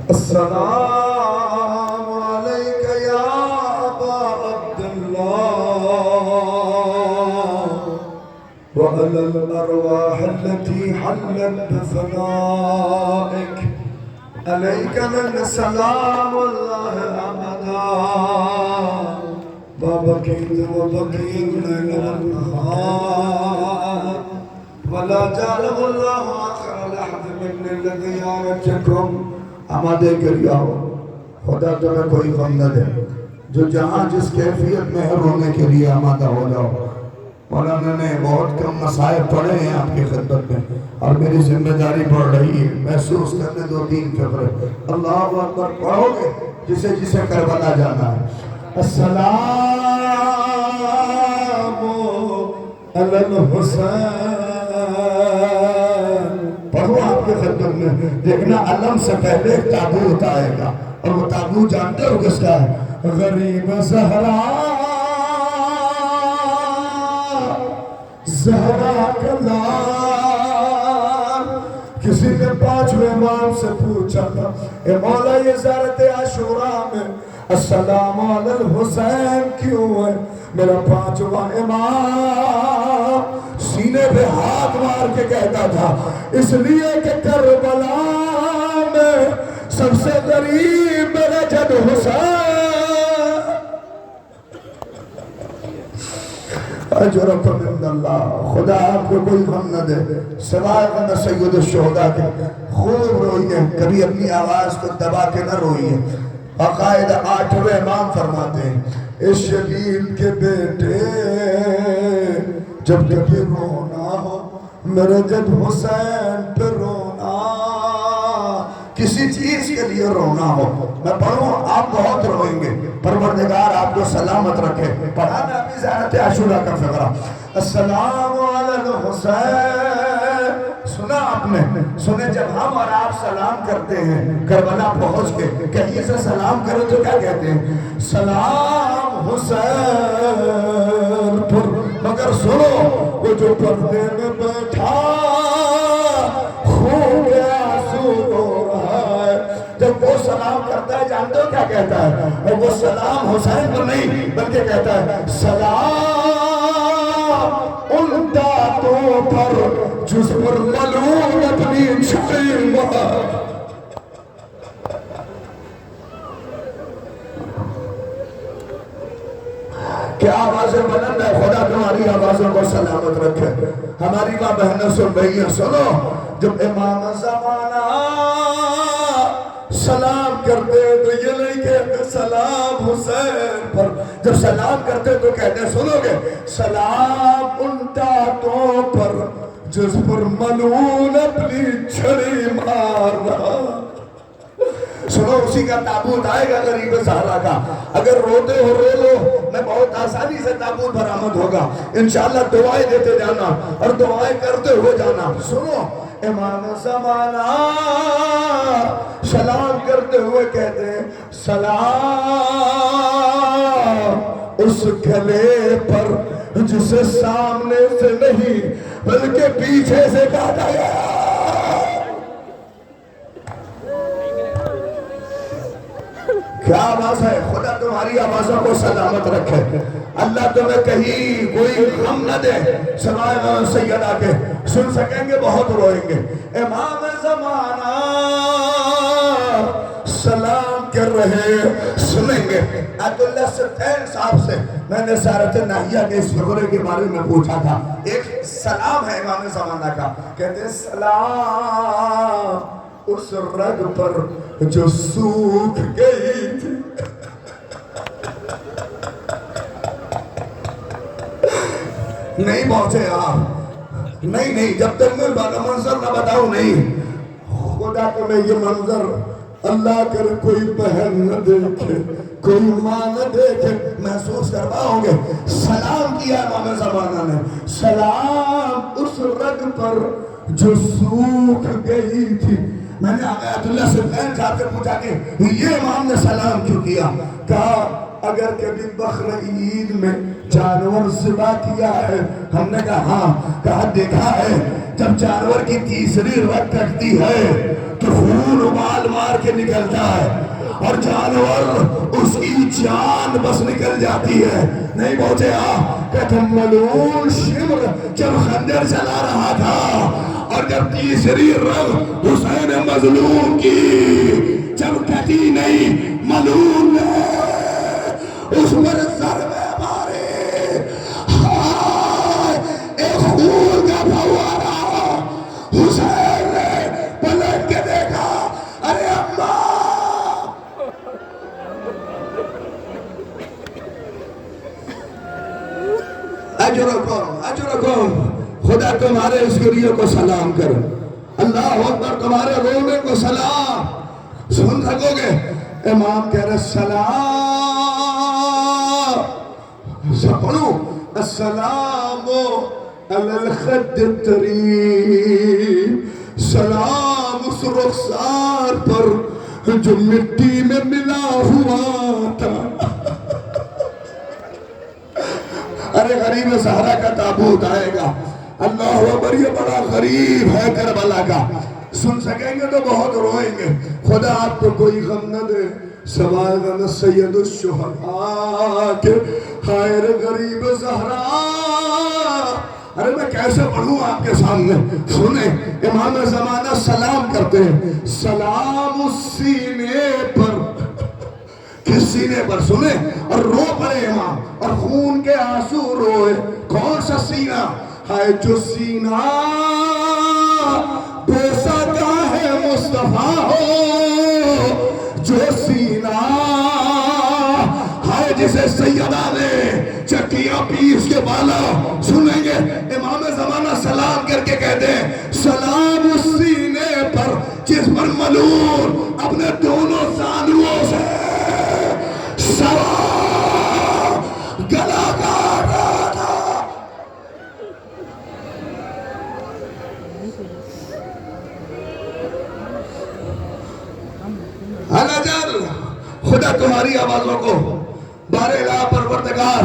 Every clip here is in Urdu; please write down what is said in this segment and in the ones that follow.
السلام عليك يا أبا عبد الله وعلى الأرواح التي حلت بفنائك عليك من سلام الله أبدا ما بقيت وبقيت الليل والنهار ولا جعله الله آخر لحظ من الذي يعرجكم آمادے کریاؤ خدا تمہیں کوئی غم نہ دے جو جہاں جس کیفیت میں ہے رونے کے لیے آمادہ ہو جاؤ مولانا نے بہت کم مسائل پڑھے ہیں آپ کی خدمت میں اور میری ذمہ داری بڑھ رہی ہے محسوس کرنے دو تین فقرے اللہ اکبر پڑھو گے جسے جسے کربلا جانا ہے السلام علی الحسین پڑھو آپ کے خدمت میں دیکھنا علم سے پہلے ایک تابوت آئے گا اور وہ تابوت جانتے ہو کس کا ہے غریب زہرا زہرا کلار کسی نے پانچویں امام سے پوچھا تھا اے مولا یہ زیارت عاشوراء میں السلام علی الحسین کیوں ہے میرا پانچواں امام سینے پہ ہاتھ مار کے کہتا تھا اس لیے کہ کربلا میں سب سے غریب میرا جد حسین اجرکم من اللہ خدا آپ کو کوئی غم نہ دے سوائے غم سید الشہداء کے خوب روئیے کبھی اپنی آواز کو دبا کے نہ روئیے عقائد آٹھویں امام فرماتے ہیں اس شبیل کے بیٹے جب کبھی رونا ہو میرے جد حسین پہ رونا کسی چیز کے لیے رونا ہو میں پڑھوں آپ بہت روئیں گے پروردگار آپ کو سلامت رکھے پڑھانا ابھی زیارت عاشوراء کا فقرہ السلام علی الحسین سنا آپ نے سنے جب ہم اور آپ سلام کرتے ہیں کربلا پہنچ کے کہیں سے سلام کریں تو کیا کہتے ہیں سلام حسین پر مگر سنو وہ جو پردے میں بیٹھا خون کے آنسو رو رہا ہے جب وہ سلام کرتا ہے جانتے ہو کیا کہتا ہے اور وہ سلام حسین پر نہیں بلکہ کہتا ہے سلام ان داتوں پر جس پر ملعون اپنی چھری مار کیا آوازیں بلند ہے خدا تمہاری آوازوں کو سلامت رکھے ہماری ماں بہنوں سن رہی ہیں سنو جب امام زمانہ سلام کرتے تو یہ نہیں کہتے سلام حسین پر جب سلام کرتے تو کہتے سنو گے سلام ان داتوں پر جس پر ملعون اپنی چھری مار رہا سنو اسی کا تابوت آئے گا غریب زہرا کا اگر روتے ہو رو لو میں بہت آسانی سے تابوت برآمد ہوگا انشاءاللہ دعائیں دیتے جانا اور دعائیں کرتے ہوئے جانا سنو امام زمانہ سلام کرتے ہوئے کہتے ہیں سلام اس گلے پر جسے سامنے سے نہیں بلکہ پیچھے سے کاٹا گیا کیا آواز ہے خدا تمہاری آوازوں کو سلامت رکھے اللہ تمہیں کہیں کوئی غم نہ دے سوائے امام سیدہ کے سن سکیں گے بہت روئیں گے امام زمانہ سلام کر رہے سنیں گے عبداللہ سلطان صاحب سے میں نے سارت ناہیہ کے اس فقرے کے بارے میں پوچھا تھا ایک سلام ہے امام زمانہ کا کہتے ہیں سلام اس رگ پر جو سوکھ گئی تھی نہیں پہنچے آپ نہیں جب تک میں منظر نہ بتاؤں نہیں خدا تمہیں یہ منظر اللہ کر کوئی بہن نہ دیکھے کوئی ماں نہ دیکھے محسوس کر پاؤ گے سلام کیا امام زمانہ نے سلام اس رگ پر جو سوکھ گئی تھی میں نے آیت اللہ سے بین صاحب سے پوچھا کہ یہ امام نے سلام کیوں کیا؟ کہا اگر کبھی بقر عید میں جانور ذبح کیا ہے؟ ہم نے کہا ہاں۔ کہا دیکھا ہے جب جانور کی تیسری رگ کٹتی ہے تو خون ابال مار کے نکلتا ہے اور جانور اس کی جان بس نکل جاتی ہے۔ نہیں پہنچے کہتے ملعون شمر جب خنجر چلا رہا تھا اور جب تیسری رگ حسین مظلوم کی جب کٹی نہیں، ملعون نے اس پر ضربے مارے، ایک خون کا فوارہ، حسین نے پلٹ کے دیکھا، ارے اماں اجرکم، خدا تمہارے اس گریے کو سلام کرو، اللہ اکبر، تمہارے رونے کو سلام۔ سن سکو گے امام کہہ رہے سلام، سب پڑھو، السلام علی الخد الطریب، سلام اس رخسار پر جو مٹی میں ملا ہوا تھا۔ ارے غریب صحرا کا تابوت آئے گا، اللہ اکبر، یہ بڑا غریب ہے کربلا کا، سن سکیں گے تو بہت روئیں گے، خدا آپ کو کوئی غم نہ دے، سوائے غم سید الشہداء کے، خیر غریب زہرا۔ ارے میں کیسے پڑھوں آپ کے سامنے؟ سنیں امام زمانہ سلام کرتے ہیں، سلام اس سینے پر، کس سینے پر؟ سنیں، اور رو پڑے امام اور خون کے آنسو روئے۔ کون سا سینہ ہے؟ جو سینہ پیسہ کا ہے مصطفیٰ ہو، جو سینہ ہے جسے سیدہ نے چکیاں پیس کے بالا۔ سنیں گے امام زمانہ سلام کر کے کہتے ہیں سلام اس سینے پر جس پر ملعون اپنے دونوں زانوؤں سے گلا کاٹ رہا تھا۔ الجل، خدا تمہاری آوازوں کو بار الہ پروردگار،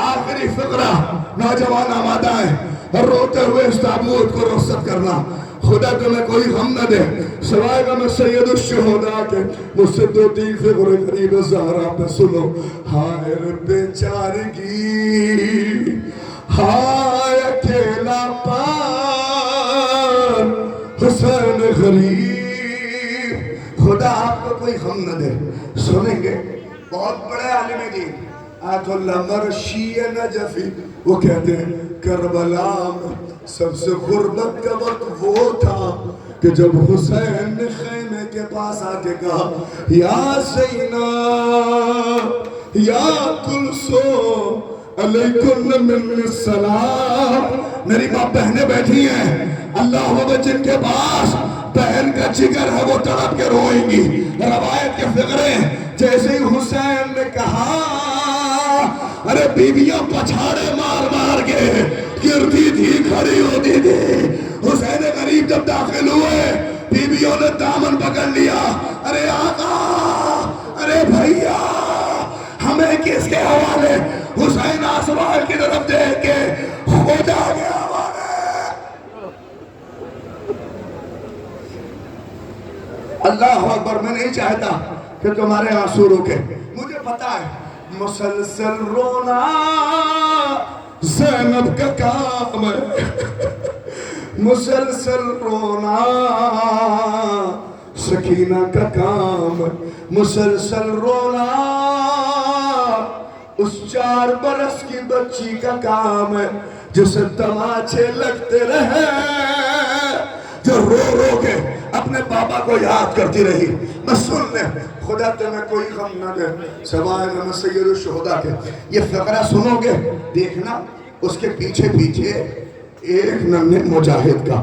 آخری فقرہ نوجوان آمادائیں روتے ہوئے اس تابوت کو رخصت کرنا، خدا تمہیں کوئی غم نہ دے سوائے غم سید الشہداء کے۔ مجھ سے دو تین فقر غریب زہرا پہ سنو، ہائے بیچارگی، ہائے اکیلا پان حسین غریب، خدا آپ کو کوئی غم نہ دے۔ سنیں گے بہت بڑے عالم دین آیت اللہ مرشی نجفی، وہ کہتے ہیں کربلا میں سب سے غربت کا وقت وہ تھا کہ جب حسین نے خیمے کے پاس آ کے کہا یا زینب یا کلثوم علیکم من السلام، میری ماں بہنیں بیٹھی ہیں، اللہ وہ جن کے پاس بہن کا جگر ہے وہ تڑپ کے روئیں گی۔ روایت کے فقرے جیسے ہی حسین نے کہا، ارے بیویاں پچھاڑے مار مار کے گرتی تھی، کھڑی ہوتی تھی۔ حسین غریب جب داخل ہوئے بیویوں نے دامن پکڑ لیا، ارے آقا، ارے بھائیا، ہمیں کس کے حوالے؟ حسین آسمان کی طرف دیکھ کے خدا کے حوالے۔ اللہ اکبر، میں نہیں چاہتا کہ تمہارے آنسو روکے، مجھے پتا ہے مسلسل رونا زینب کا کام ہے، مسلسل رونا سکینہ کا کام ہے، مسلسل رونا اس 4 برس کی بچی کا کام ہے جسے تماچے لگتے رہے، جو رو رو کے اپنے بابا کو یاد کرتی رہی۔ بس سن لے، خدا تمہیں کوئی غم نہ دے سوائے غم سید الشہداء کے۔ یہ فقرہ سنو گے، دیکھنا اس کے پیچھے پیچھے ایک ننھے مجاہد کا،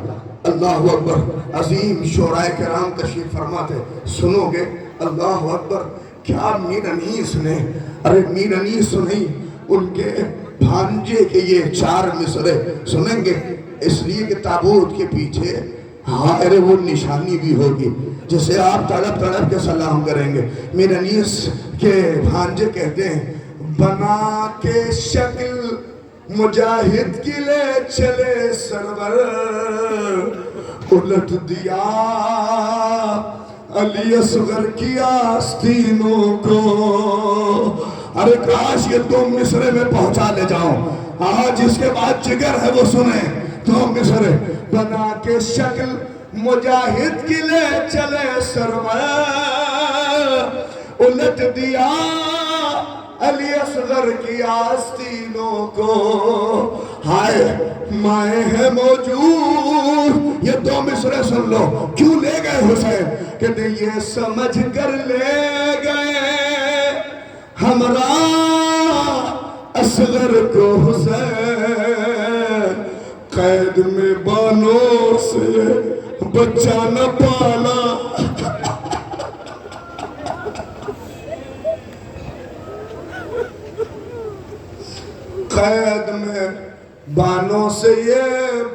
اللہ اکبر، عظیم شعراء کرام تشریف فرماتے، سنو گے اللہ اکبر، کیا میر انیس نے، ارے میر انیس نہیں، ان کے بھانجے کے یہ 4 مصرے سنیں گے، اس لیے کہ تابوت کے پیچھے ہاں ارے وہ نشانی بھی ہوگی جسے آپ تڑپ تڑپ کے سلام کریں گے۔ میرے انیس کے بھانجے کہتے ہیں بنا کے شکل مجاہد کی لے چلے سرور، الٹ دیا علی اصغر کی آستینوں کو۔ ارے کاش یہ دو مصرے میں پہنچا لے جاؤں، آج اس کے بعد جگر ہے وہ سنیں دو مصرے۔ بنا کے شکل مجاہد کی لے چلے سرور، الٹ دیا علی اصغر کی آستینوں کو۔ ہائے مائیں ہیں موجود، یہ دو مصرے سن لو، کیوں لے گئے حسین؟ کہتے یہ سمجھ کر لے گئے ہمراہ اصغر کو حسین، قید میں بانوں سے بچہ نہ پالا۔ قید میں بانوں سے یہ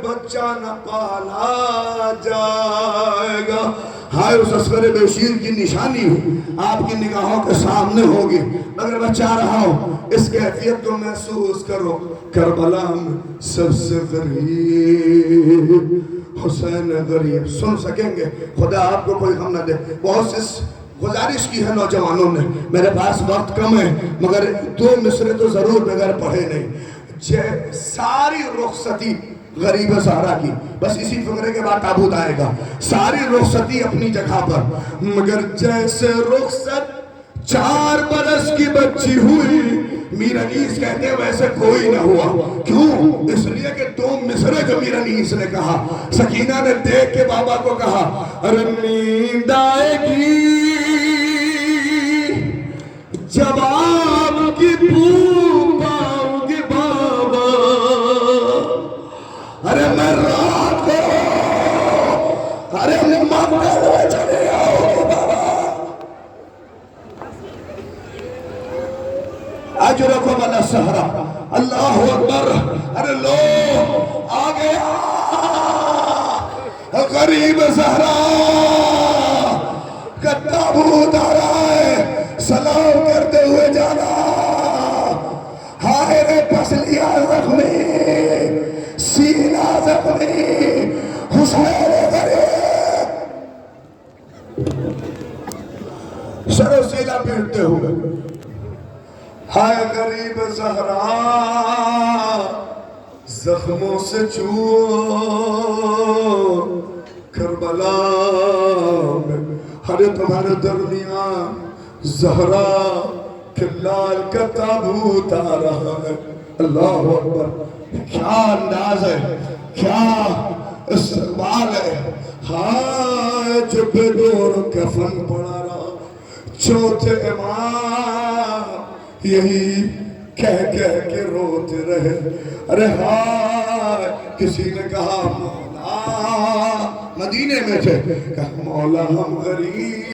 بچہ نہ پالا جائے گا۔ ہائے اس اصغر بشیر کی نشانی آپ کی نگاہوں کے سامنے ہوگی، مگر میں چاہ رہا ہوں اس کیفیت کو محسوس کرو۔ کربلا میں سب سے غریب حسین غریب، سن سکیں گے؟ خدا آپ کو کوئی غم نہ دے۔ بہت سی گزارش کی ہے نوجوانوں نے، میرے پاس وقت کم ہے مگر دو مصرے تو ضرور بغیر پڑھے نہیں۔ ساری رخصتی غریب زہرا کی، بس اسی فقرے کے بعد تابوت آئے گا۔ ساری رخصتی اپنی جگہ پر، مگر جیسے رخصت 4 برس کی بچی ہوئی، میر انیس کہتے ہیں ویسے کوئی نہ ہوا۔ کیوں؟ اس لیے کہ 2 مصرے جو میر انیس نے کہا، سکینہ نے دیکھ کے بابا کو کہا ارے نیند آئے گی جب آپ کی بو پاؤں گے بابا، ارے میں رات کو ارے مکہ میں چلے آؤ گے بابا۔ اجرکم علی السحرہ، اللہ اکبر۔ ارے لو آ گیا غریب زہرا کا تابوت آ رہا ہے، سلام کرتے ہوئے جانا۔ ہائے رے پسلیاں زخمی، سینہ زخمی، حسین غریب سر و سینہ پیٹتے ہوئے۔ ہائے غریب زہرا زخموں سے چھو کربلا میں، ہر تمہارے درمیان زہرا کہ لال کا تابوت آ رہا ہے۔ اللہ اکبر، کیا انداز ہے، کیا استقبال ہے۔ ہائے جو بے دور کفن پڑا رہا، چوتھے امام یہی کہہ کے روتے رہے۔ ارے ہائے کسی نے کہا مولا، مدینے میں تھے، کہا مولا ہم غریب